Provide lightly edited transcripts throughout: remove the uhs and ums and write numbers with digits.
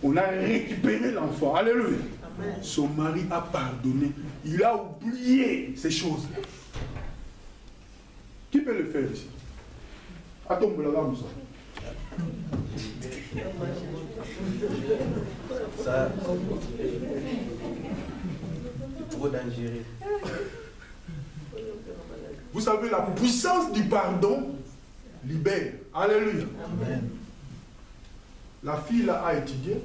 On a récupéré l'enfant. Alléluia. Son mari a pardonné. Il a oublié ces choses. Qui peut le faire ici? Attends, ça, trop dangereux. Vous savez, la puissance du pardon libère. Alléluia. Amen. La fille là a étudié.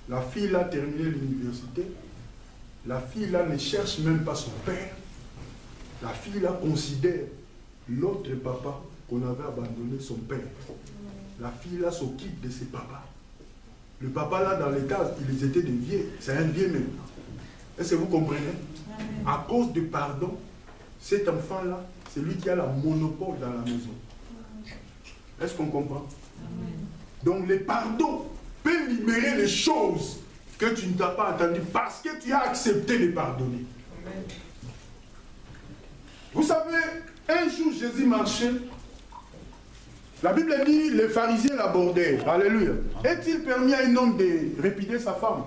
La fille là a terminé l'université. La fille là ne cherche même pas son père. La fille là considère l'autre papa qu'on avait abandonné, son père. La fille là s'occupe de ses papas. Le papa là dans l'état, ils étaient des vieux. C'est un vieux même. Est-ce que vous comprenez? À cause du pardon, cet enfant là, c'est lui qui a le monopole dans la maison. Est-ce qu'on comprend? Donc le pardon peut libérer les choses que tu ne t'as pas entendues parce que tu as accepté de pardonner. Vous savez, un jour Jésus marchait. La Bible dit, les pharisiens l'abordèrent. Alléluia. Est-il permis à un homme de répudier sa femme?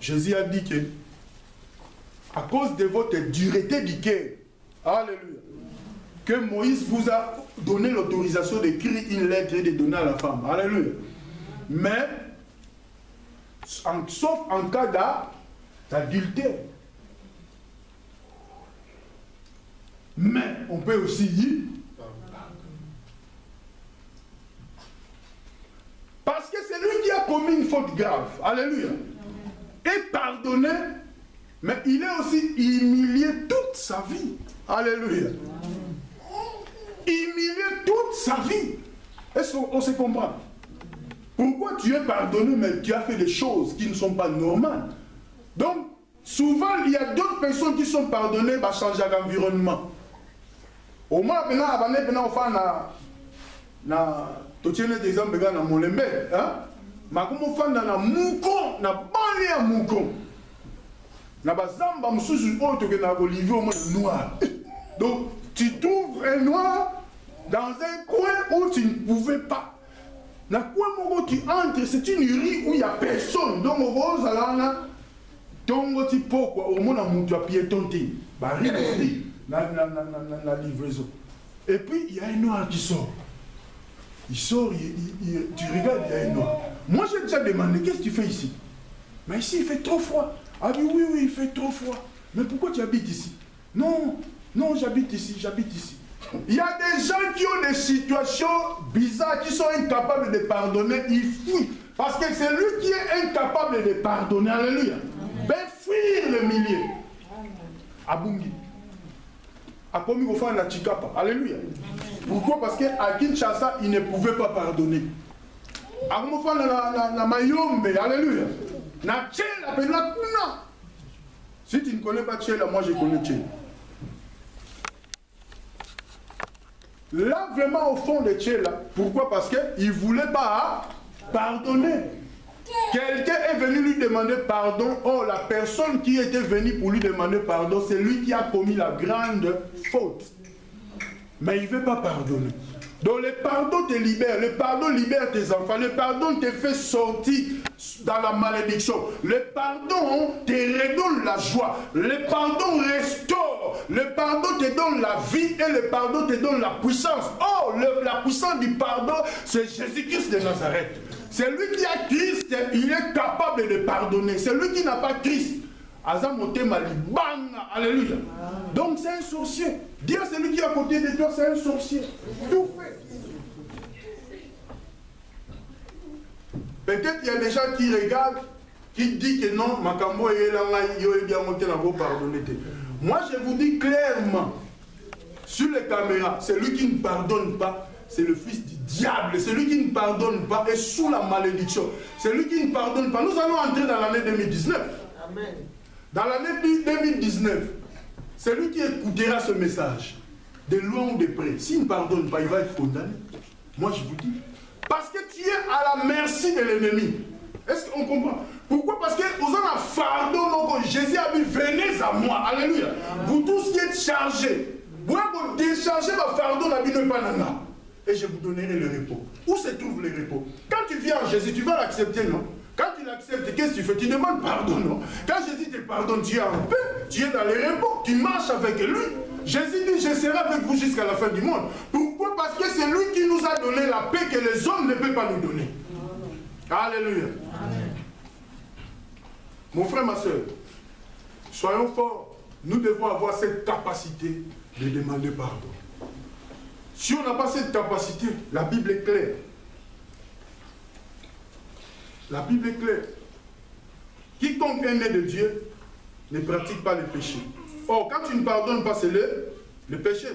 Jésus a dit que, à cause de votre dureté du cœur, alléluia, que Moïse vous a donné l'autorisation d'écrire une lettre et de donner à la femme. Alléluia. Mais, sauf en cas d'adultère. Mais, on peut aussi dire, parce que c'est lui qui a commis une faute grave. Alléluia. Et pardonné, mais il est aussi humilié toute sa vie. Alléluia. Humilié toute sa vie. Est-ce qu'on se comprend? Pourquoi tu es pardonné, mais tu as fait des choses qui ne sont pas normales? Donc, souvent, il y a d'autres personnes qui sont pardonnées par changer d'environnement. Au moins, maintenant, on tu tiens des exemples dans mon lembe, hein? Mais comme on fait dans Moukon, na banlieue à Moukon, na bazamba msusu autre que na Olivier au monde noir. Donc tu trouves un noir dans un coin où tu ne pouvais pas. Na quoi mon tu entres, c'est une rue où il n'y a personne. Donc au rose alana, donc tu peux quoi, au monde à mon tu as piéton ti, bah la livraison. Et puis il y a un noir qui sort. Il sort, tu regardes, il y a un noir. Moi, j'ai déjà demandé, qu'est-ce que tu fais ici? Mais ici, il fait trop froid. Ah oui, oui, il fait trop froid. Mais pourquoi tu habites ici? Non, non, j'habite ici, j'habite ici. Il y a des gens qui ont des situations bizarres, qui sont incapables de pardonner, ils fuient. Parce que c'est lui qui est incapable de pardonner. Alléluia. Ben, fuir le milieu. Abungi. A commis au fond la Chikapa. Alléluia. Pourquoi? Parce qu'à Kinshasa, il ne pouvait pas pardonner. A commis au fond la Mayombe. Alléluia. Na Tchela, Pena Kuna. Si tu ne connais pas Tchela, moi je connais Tchela. Là, vraiment au fond de Tchela. Pourquoi? Parce qu'il ne voulait pas pardonner. Quelqu'un est venu lui demander pardon. Oh, la personne qui était venue pour lui demander pardon, c'est lui qui a commis la grande faute. Mais il ne veut pas pardonner. Donc le pardon te libère. Le pardon libère tes enfants. Le pardon te fait sortir dans la malédiction. Le pardon te redonne la joie. Le pardon restaure. Le pardon te donne la vie et le pardon te donne la puissance. Oh, la puissance du pardon, c'est Jésus-Christ de Nazareth. C'est lui qui a Christ, il est capable de pardonner. C'est lui qui n'a pas Christ. Alléluia. Donc c'est un sorcier. Dieu, c'est lui qui est à côté de toi, c'est un sorcier. Tout fait. Peut-être il y a des gens qui regardent, qui disent que non, Makambo est là, il est bien monté dans vos pardonner. Moi je vous dis clairement, sur les caméras, c'est lui qui ne pardonne pas. C'est le fils du diable. C'est lui qui ne pardonne pas et sous la malédiction. C'est lui qui ne pardonne pas. Nous allons entrer dans l'année 2019. Amen. Dans l'année 2019, c'est lui qui écoutera ce message, de loin ou de près. S'il ne pardonne pas, il va être condamné. Moi, je vous dis. Parce que tu es à la merci de l'ennemi. Est-ce qu'on comprend? Pourquoi? Parce que vous avez un fardeau. Donc Jésus a dit, venez à moi. Alléluia. Amen. Vous tous qui êtes chargés. Vous déchargez le fardeau de la vie de Panana. et je vous donnerai le repos. Où se trouve le repos? Quand tu viens à Jésus, tu vas l'accepter, non? Quand tu l'acceptes, qu'est-ce que tu fais? Tu demandes pardon, non? Quand Jésus te pardonne, tu es en paix, tu es dans le repos, tu marches avec lui. Jésus dit, je serai avec vous jusqu'à la fin du monde. Pourquoi? Parce que c'est lui qui nous a donné la paix que les hommes ne peuvent pas nous donner. Alléluia. Amen. Mon frère, ma soeur, soyons forts. Nous devons avoir cette capacité de demander pardon. Si on n'a pas cette capacité, la Bible est claire. La Bible est claire. Quiconque est né de Dieu ne pratique pas le péché. Or, quand tu ne pardonnes pas, c'est le péché.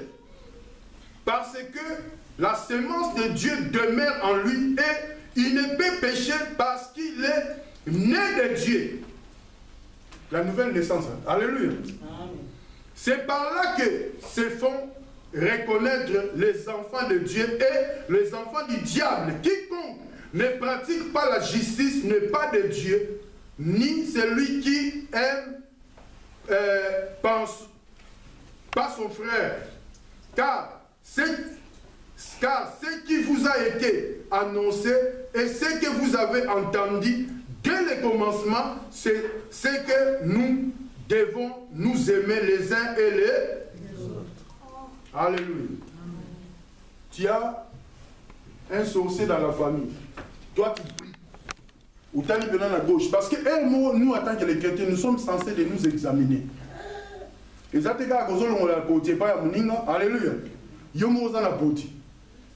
Parce que la sémence de Dieu demeure en lui et il ne peut pécher parce qu'il est né de Dieu. La nouvelle naissance. Alléluia. C'est par là que se font reconnaître les enfants de Dieu et les enfants du diable. Quiconque ne pratique pas la justice n'est pas de Dieu, ni celui qui aime pas son frère. Car ce qui vous a été annoncé et ce que vous avez entendu dès le commencement, c'est que nous devons nous aimer les uns et les autres. Alléluia. Tu as un sorcier dans la famille. Toi tu pries. Ou tu as venant à gauche. Parce que nous, en tant que les chrétiens, nous sommes censés de nous examiner. Et ça te gars, alléluia. Yomo za na poti.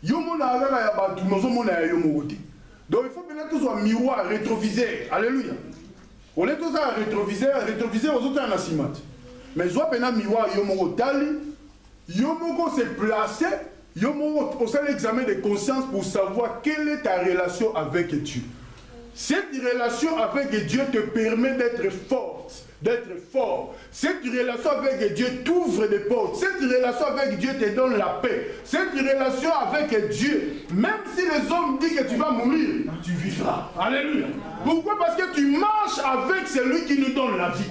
Yomo na aga ya batu mozomo na yomo oti. Donc il faut bien que soit miroir, rétroviseur. Alléluia. On est tous à rétroviseur aux autres en asimat. Mais soit bien miroir yomo otali, yomo se placer, yomo au sein l'examen de conscience pour savoir quelle est ta relation avec Dieu. Cette relation avec Dieu te permet d'être forte, d'être fort. Cette relation avec Dieu t'ouvre des portes. Cette relation avec Dieu te donne la paix. Cette relation avec Dieu, même si les hommes disent que tu vas mourir, tu vivras. Alléluia. Pourquoi? Parce que tu marches avec celui qui nous donne la vie.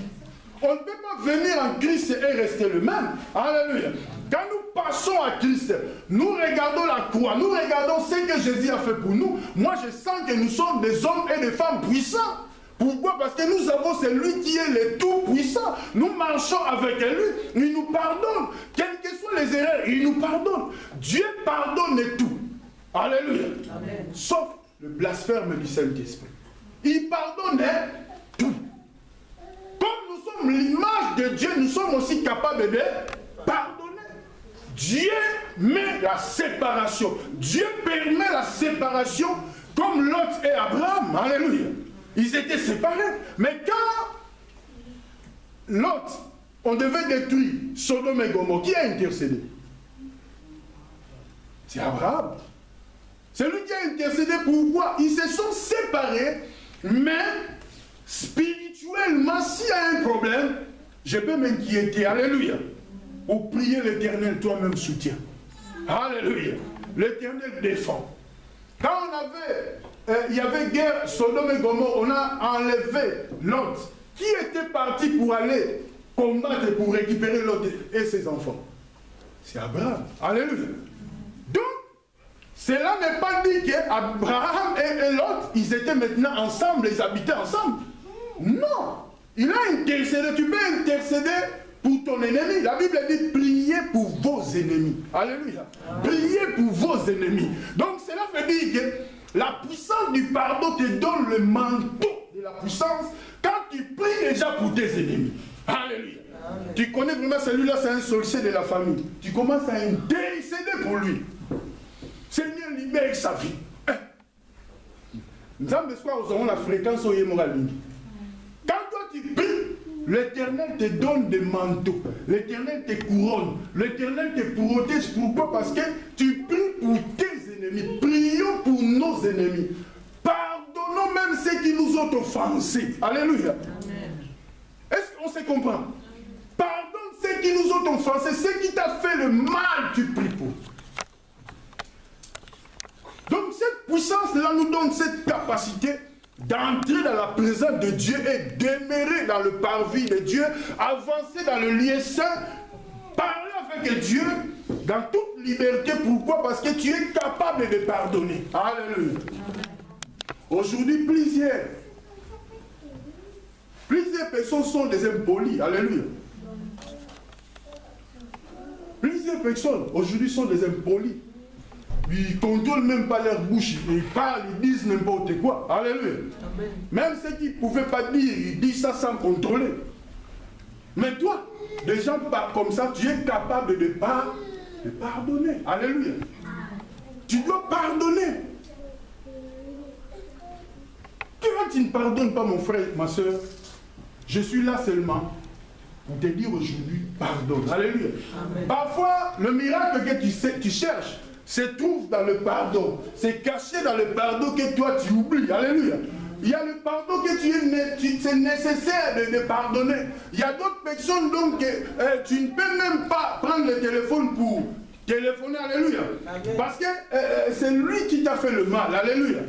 On ne peut pas venir en Christ et rester le même. Alléluia. Quand nous passons à Christ, nous regardons la croix, nous regardons ce que Jésus a fait pour nous. Moi, je sens que nous sommes des hommes et des femmes puissants. Pourquoi? Parce que nous avons celui qui est le tout-puissant. Nous marchons avec lui, il nous pardonne. Quelles que soient les erreurs, il nous pardonne. Dieu pardonne tout. Alléluia. Amen. Sauf le blasphème du Saint-Esprit. Il pardonne tout. Comme nous sommes l'image de Dieu, nous sommes aussi capables de pardonner. Dieu met la séparation. Dieu permet la séparation comme Lot et Abraham. Alléluia. Ils étaient séparés. Mais quand Lot, on devait détruire Sodome et Gomorrhe, qui a intercédé? C'est Abraham. C'est lui qui a intercédé. Pourquoi? Ils se sont séparés, mais spirituellement, s'il y a un problème, je peux m'inquiéter. Alléluia. Ou prier l'Éternel, toi-même soutien. Alléluia. L'Éternel défend. Quand il y avait guerre, Sodome et Gomorrhe, on a enlevé Lot. Qui était parti pour aller combattre et pour récupérer Lot et ses enfants? C'est Abraham. Alléluia. Donc, cela n'est pas dit qu'Abraham et Lot, ils étaient maintenant ensemble, ils habitaient ensemble. Non. Il a intercédé. Tu peux intercéder pour ton ennemi. La Bible dit priez pour vos ennemis. Alléluia. Priez pour vos ennemis. Donc cela veut dire que la puissance du pardon te donne le manteau de la puissance quand tu pries déjà pour tes ennemis. Alléluia. Amen. Tu connais vraiment celui-là, c'est un sorcier de la famille. Tu commences à intercéder pour lui. Seigneur, libère sa vie. Nous avons la fréquence au Yémorali. Quand toi tu pries, l'Éternel te donne des manteaux. L'Éternel te couronne. L'Éternel te protège. Pourquoi? Parce que tu pries pour tes ennemis. Prions pour nos ennemis. Pardonnons même ceux qui nous ont offensés. Alléluia. Est-ce qu'on se comprend? Pardonne ceux qui nous ont offensés. Ceux qui t'ont fait le mal, tu pries pour. Donc cette puissance-là nous donne cette capacité d'entrer dans la présence de Dieu et demeurer dans le parvis de Dieu, avancer dans le lieu saint, parler avec Dieu dans toute liberté. Pourquoi? Parce que tu es capable capable de pardonner. Alléluia. Aujourd'hui, plusieurs personnes sont des impolis. Alléluia. Plusieurs personnes aujourd'hui sont des impolis. Ils ne contrôlent même pas leur bouche. Ils parlent, ils disent n'importe quoi. Alléluia. Amen. Même ceux qui ne pouvaient pas dire, ils disent ça sans contrôler. Mais toi, des gens parlent comme ça, tu es capable de pardonner. Alléluia. Tu dois pardonner. Quand tu ne pardonnes pas, mon frère, ma soeur, je suis là seulement pour te dire aujourd'hui, pardonne. Alléluia. Amen. Parfois, le miracle que tu cherches se trouve dans le pardon. C'est caché dans le pardon que toi tu oublies. Alléluia. Il y a le pardon que c'est nécessaire de pardonner. Il y a d'autres personnes donc que tu ne peux même pas prendre le téléphone pour téléphoner. Alléluia. Amen. Parce que c'est lui qui t'a fait le mal. Alléluia.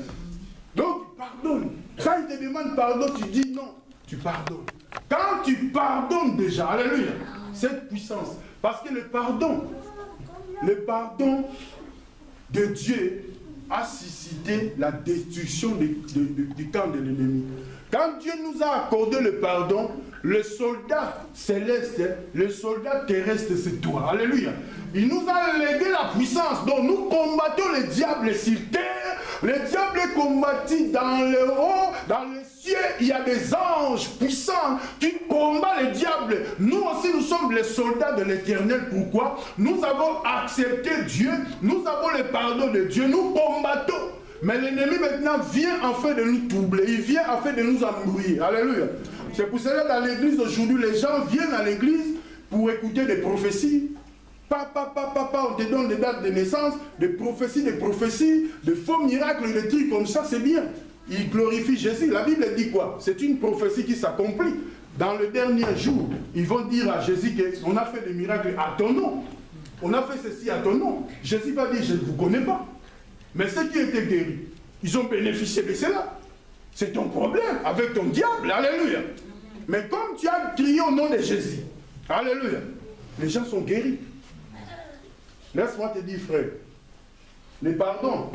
Donc, pardonne. Quand il te demande pardon, tu dis non. Tu pardonnes. Quand tu pardonnes déjà, alléluia, cette puissance. Parce que le pardon de Dieu a suscité la destruction du camp de l'ennemi. Quand Dieu nous a accordé le pardon, le soldat céleste, le soldat terrestre, c'est toi. Alléluia. Il nous a légué la puissance. Donc nous combattons le diable sur terre. Le diable est combattu dans le haut, dans les cieux. Il y a des anges puissants qui combattent le diable. Nous aussi, nous sommes les soldats de l'Éternel. Pourquoi? Nous avons accepté Dieu. Nous avons le pardon de Dieu. Nous combattons. Mais l'ennemi maintenant vient afin de nous troubler. Il vient afin de nous embrouiller. Alléluia. C'est pour cela que dans l'église aujourd'hui, les gens viennent à l'église pour écouter des prophéties. Papa, on te donne des dates de naissance, des prophéties, de faux miracles, des trucs comme ça, c'est bien. Ils glorifient Jésus. La Bible dit quoi? C'est une prophétie qui s'accomplit. Dans le dernier jour, ils vont dire à Jésus qu'on a fait des miracles à ton nom. On a fait ceci à ton nom. Jésus va dire, je ne vous connais pas. Mais ceux qui étaient guéris, ils ont bénéficié de cela. C'est ton problème avec ton diable. Alléluia. Mais comme tu as crié au nom de Jésus, alléluia, les gens sont guéris. Laisse-moi te dire, frère, le pardon,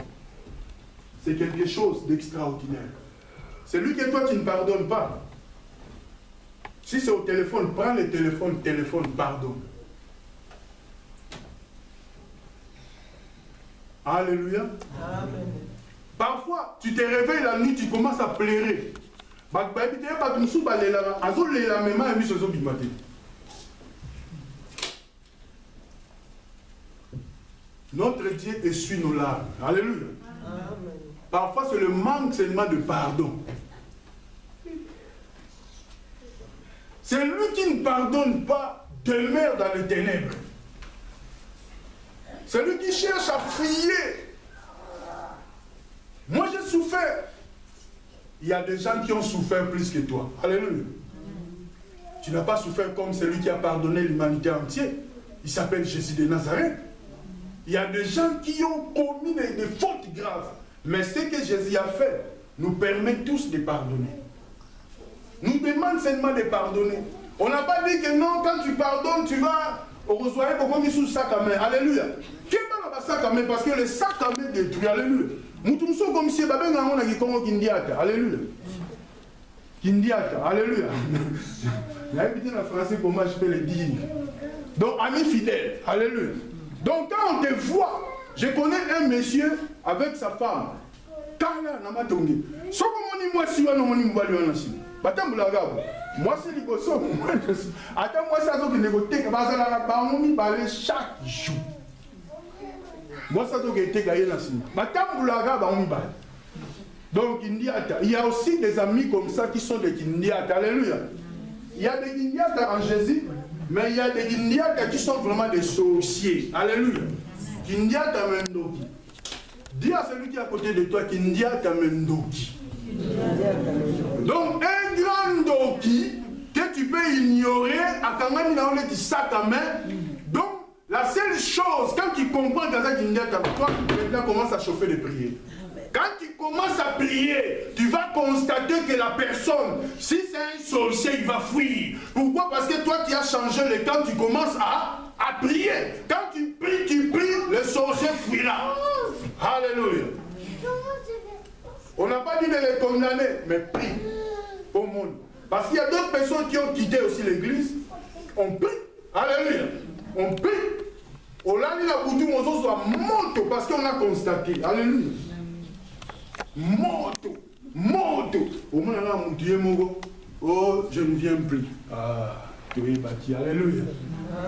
c'est quelque chose d'extraordinaire. C'est lui que toi tu ne pardonnes pas. Si c'est au téléphone, prends le téléphone, pardonne. Alléluia. Amen. Parfois, tu te réveilles la nuit, tu commences à pleurer. Notre Dieu essuie nos larmes. Alléluia. Amen. Parfois, c'est le manque seulement de pardon. C'est lui qui ne pardonne pas, demeure dans les ténèbres. C'est lui qui cherche à fuir. Moi, j'ai souffert. Il y a des gens qui ont souffert plus que toi. Alléluia. Tu n'as pas souffert comme celui qui a pardonné l'humanité entière. Il s'appelle Jésus de Nazareth. Il y a des gens qui ont commis des fautes graves. Mais ce que Jésus a fait nous permet tous de pardonner. Nous demande seulement de pardonner. On n'a pas dit que non, quand tu pardonnes, tu vas reçoir comme sous sac à main. Alléluia. Qui va dans sac à main? Parce que le sac à main détruit. Alléluia. Nous sommes comme si on a dit comment Kindiata. Alléluia. Kindiata. Alléluia. Il y a habité en français, comment je peux le dire. Donc, ami fidèle. Alléluia. Donc, quand on te voit, je connais un monsieur avec sa femme. Kala namatongi. So comme on moi si on moni mbali on si. Batambula gabo. Moi c'est ligoso. Attends moi ça donc négoter que bazala la ba on mi balé chaque jour. Moi ça donc était gagné là si. Batambula gabo on mi balé. Donc il y a aussi des amis comme ça qui sont des Kindiata. Alléluia. Il y a des Kindiata en Jésus, mais il y a des Kindiata qui sont vraiment des sorciers. Alléluia. Kindiata mendoki. Dis à celui qui est à côté de toi Kindiata mendoki. Donc un grand doki que tu peux ignorer à quand même dans le sac à main. Donc la seule chose, quand tu comprends que ça Kindiata, toi maintenant commence à chauffer les prières. Quand tu commences à prier, tu vas constater que la personne, si c'est un sorcier, il va fuir. Pourquoi? Parce que toi qui as changé le temps, tu commences à prier. Quand tu pries, le sorcier fuira. Alléluia. On n'a pas dit de les condamner, mais prie au monde. Parce qu'il y a d'autres personnes qui ont quitté aussi l'église. On prie. Alléluia. On prie. On l'a dit la boutou, on soit moto parce qu'on a constaté. Alléluia. Moto. Moto. Au moins, on a mon oh, je ne viens plus. Ah, tu es bâti. Alléluia.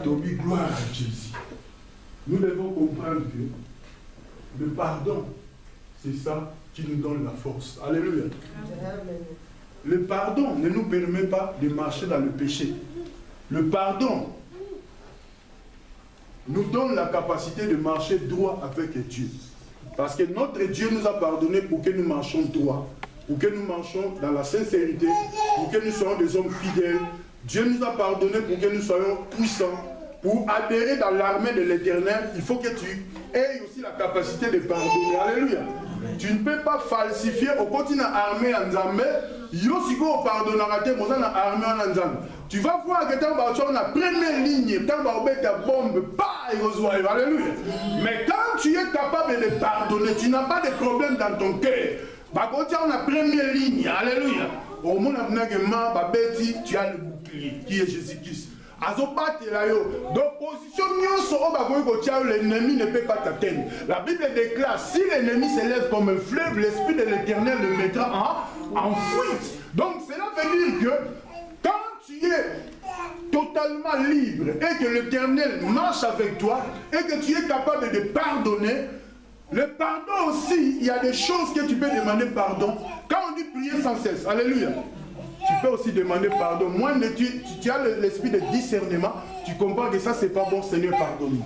Tobi, gloire à Jésus. Nous devons comprendre que le pardon, c'est ça qui nous donne la force. Alléluia. Le pardon ne nous permet pas de marcher dans le péché. Le pardon nous donne la capacité de marcher droit avec Dieu. Parce que notre Dieu nous a pardonné pour que nous marchions droit, pour que nous marchions dans la sincérité, pour que nous soyons des hommes fidèles. Dieu nous a pardonné pour que nous soyons puissants. Pour adhérer dans l'armée de l'Éternel, il faut que tu aies aussi la capacité de pardonner. Alléluia. Tu ne peux pas falsifier au continent armé en Zambé. Yosiko pardonnera te mozana armé en Zambé. Tu vas voir que tu as la première ligne, tu as ta bombe, pas Alléluia. Mais quand tu es capable de pardonner, tu n'as pas de problème dans ton cœur. Quand tu as la première ligne, Alléluia. Au monde tu as le bouclier qui est Jésus-Christ. D'opposition, l'ennemi ne peut pas t'atteindre. La Bible déclare, si l'ennemi s'élève comme un fleuve, l'Esprit de l'Éternel le mettra en fuite. Donc cela veut dire que quand tu es totalement libre et que l'Éternel marche avec toi et que tu es capable de pardonner, le pardon aussi, il y a des choses que tu peux demander pardon. Quand on dit prier sans cesse, alléluia. Tu peux aussi demander pardon. Moi, tu as l'esprit de discernement. Tu comprends que ça, c'est pas bon. Seigneur, pardonne.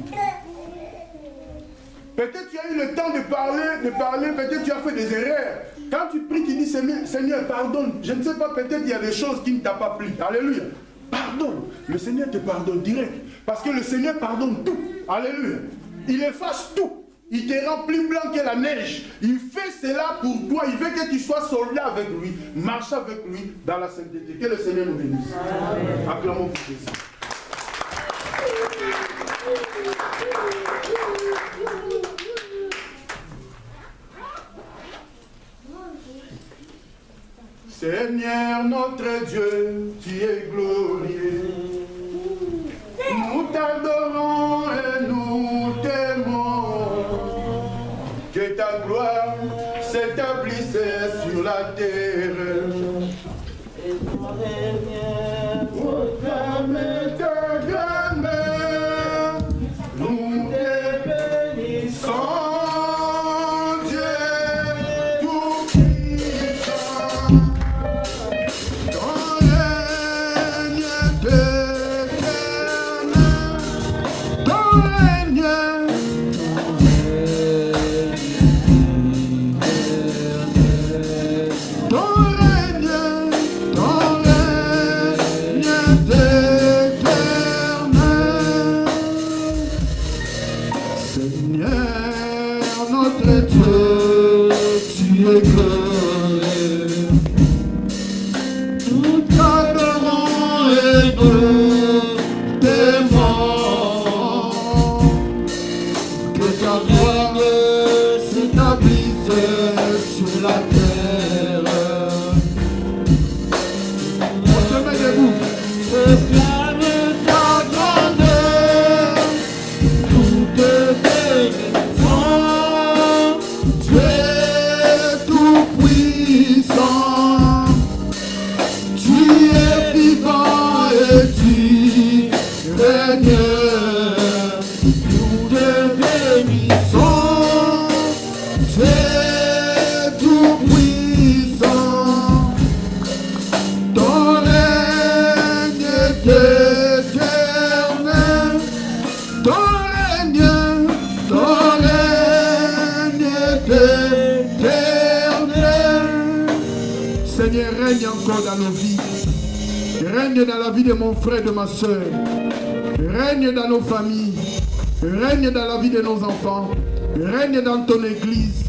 Peut-être tu as eu le temps de parler. Peut-être tu as fait des erreurs. Quand tu pries, tu dis Seigneur, pardonne. Je ne sais pas, peut-être il y a des choses qui ne t'ont pas plu. Alléluia. Pardonne. Le Seigneur te pardonne direct. Parce que le Seigneur pardonne tout. Alléluia. Il efface tout. Il te rend plus blanc que la neige. Il fait cela pour toi. Il veut que tu sois soldat avec lui. Marche avec lui dans la sainteté. Que le Seigneur nous bénisse. Acclamons pour Jésus. Seigneur notre Dieu, tu es glorieux. Nous t'adorons et nous t'aimons. Que ta gloire s'établissait sur la terre. Et ton règne proclame ta grandeur. Nous te bénissons, Dieu tout-puissant. Ton règne éternel, ton règne. Seigneur, règne encore dans nos vies. Règne dans la vie de mon frère et de ma soeur. Règne dans nos familles. Règne dans la vie de nos enfants. Règne dans ton église.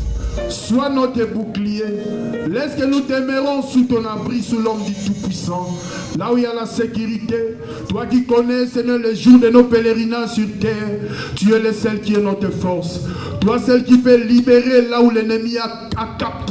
Sois notre bouclier. Laisse que nous demeurons sous ton abri, sous l'homme du Tout-Puissant. Là où il y a la sécurité, toi qui connais, Seigneur, les jours de nos pèlerinages sur terre, tu es le seul qui est notre force. Toi, seul qui peut libérer là où l'ennemi a captivé.